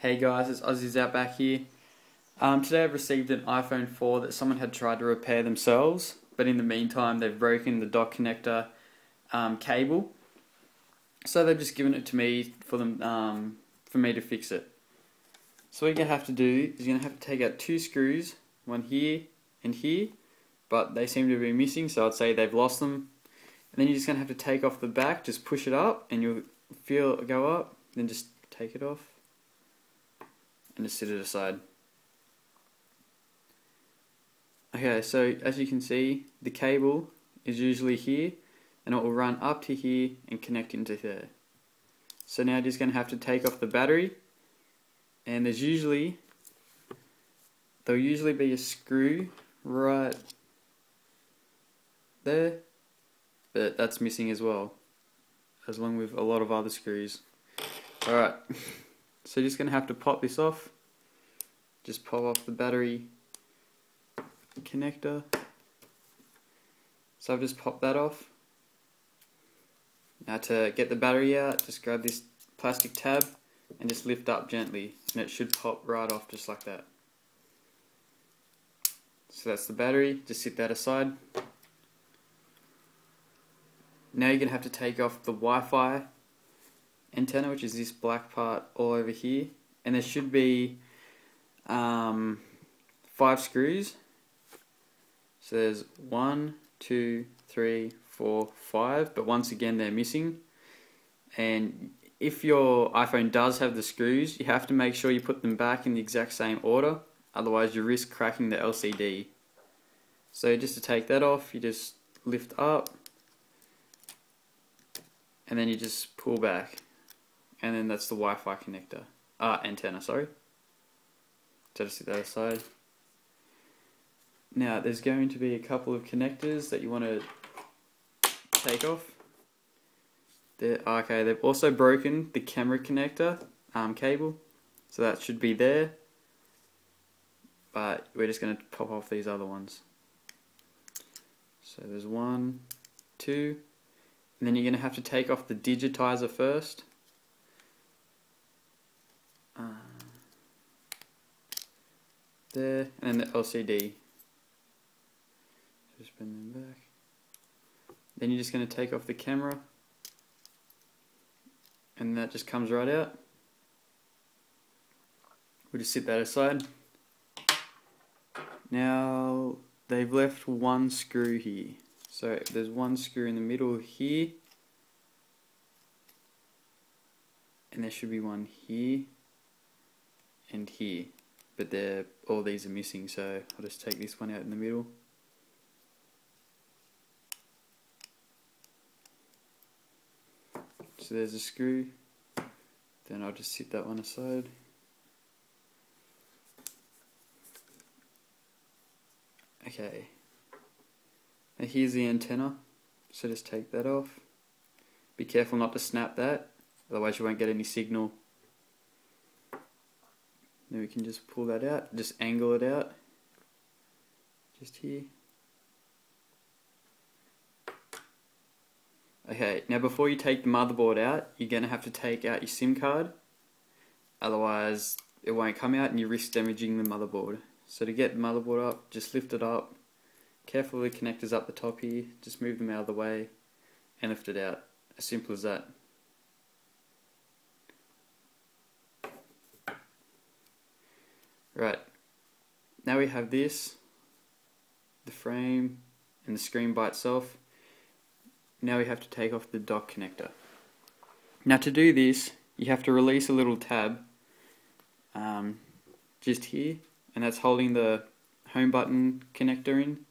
Hey guys, it's Aussies out back here. Today I've received an iPhone 4 that someone had tried to repair themselves, but in the meantime they've broken the dock connector cable. So they've just given it to me for me to fix it. So what you're going to have to do is you're going to have to take out two screws, one here and here, but they seem to be missing, so I'd say they've lost them. And then you're just going to have to take off the back, just push it up and you'll feel it go up, then just take it off and just sit it aside. Okay, so as you can see, the cable is usually here and it will run up to here and connect into there. So now you're just going to have to take off the battery, and there'll usually be a screw right there, but that's missing as well, as long with a lot of other screws. Alright, so you're just going to have to pop this off. Just pop off the battery connector. So I've just popped that off. Now to get the battery out, just grab this plastic tab and just lift up gently, and it should pop right off just like that. So that's the battery, just sit that aside. Now you're going to have to take off the Wi-Fi antenna, which is this black part all over here, and there should be 5 screws. So there's 1, 2, 3, 4, 5, but once again they're missing. And if your iPhone does have the screws, you have to make sure you put them back in the exact same order, otherwise you risk cracking the LCD. So just to take that off, you just lift up and then you just pull back, and then that's the Wi-Fi connector, antenna, sorry. So just set that aside. Now there's going to be a couple of connectors that you want to take off. Okay, they've also broken the camera connector cable, so that should be there, but we're just going to pop off these other ones. So there's 1, 2, and then you're going to have to take off the digitizer first. There, and then the LCD. Just bring them back. Then you're just going to take off the camera, and that just comes right out. We'll just sit that aside. Now they've left one screw here. So there's one screw in the middle here, and there should be one here and here, but all these are missing, so I'll just take this one out in the middle. So there's a screw, then I'll just sit that one aside. Okay, now here's the antenna, so just take that off. Be careful not to snap that, otherwise you won't get any signal. Then we can just pull that out, just angle it out, just here. Okay, now before you take the motherboard out, you're going to have to take out your SIM card, otherwise it won't come out and you risk damaging the motherboard. So to get the motherboard up, just lift it up, careful with the connectors up the top here, just move them out of the way and lift it out. As simple as that. Right, now we have this, the frame and the screen by itself. Now we have to take off the dock connector. Now to do this, you have to release a little tab just here, and that's holding the home button connector in.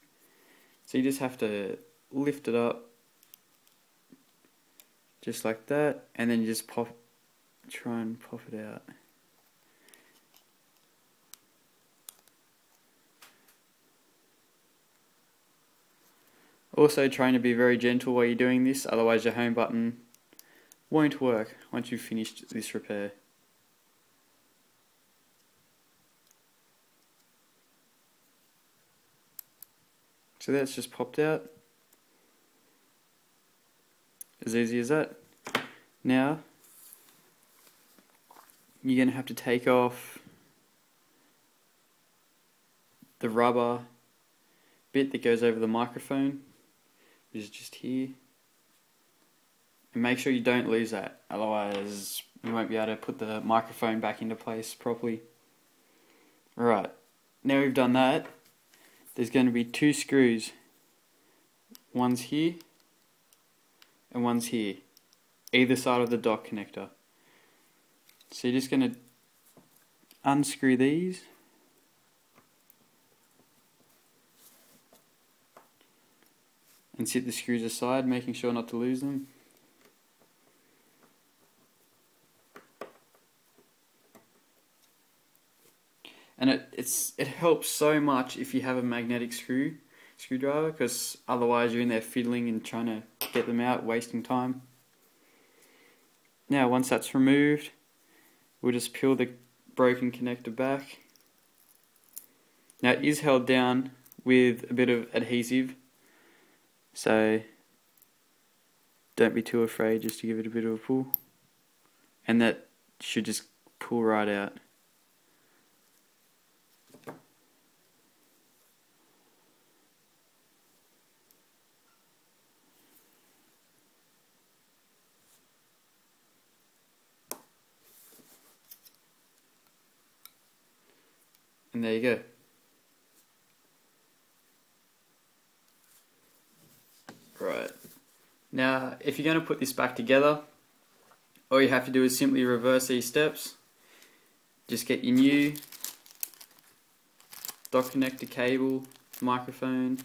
So you just have to lift it up just like that, and then you just try and pop it out. Also trying to be very gentle while you're doing this, otherwise your home button won't work once you've finished this repair. So that's just popped out. As easy as that. Now you're going to have to take off the rubber bit that goes over the microphone, which is just here. And make sure you don't lose that, otherwise you won't be able to put the microphone back into place properly. Alright, now we've done that, there's going to be 2 screws. One's here and one's here, either side of the dock connector. So you're just going to unscrew these. And sit the screws aside, making sure not to lose them. And it helps so much if you have a magnetic screwdriver, because otherwise you're in there fiddling and trying to get them out, wasting time. Now once that's removed, we'll just peel the broken connector back. Now it is held down with a bit of adhesive, so don't be too afraid just to give it a bit of a pull. And that should just pull right out. And there you go. Right. Now, if you're going to put this back together, all you have to do is simply reverse these steps. Just get your new dock connector cable, microphone,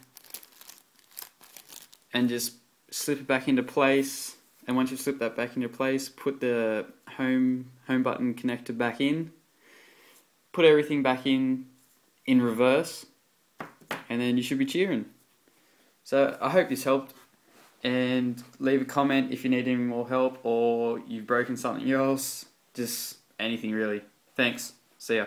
and just slip it back into place. And once you slip that back into place, put the home button connector back in. Put everything back in reverse, and then you should be cheering. So I hope this helped, and leave a comment if you need any more help or you've broken something else, just anything really. Thanks, see ya.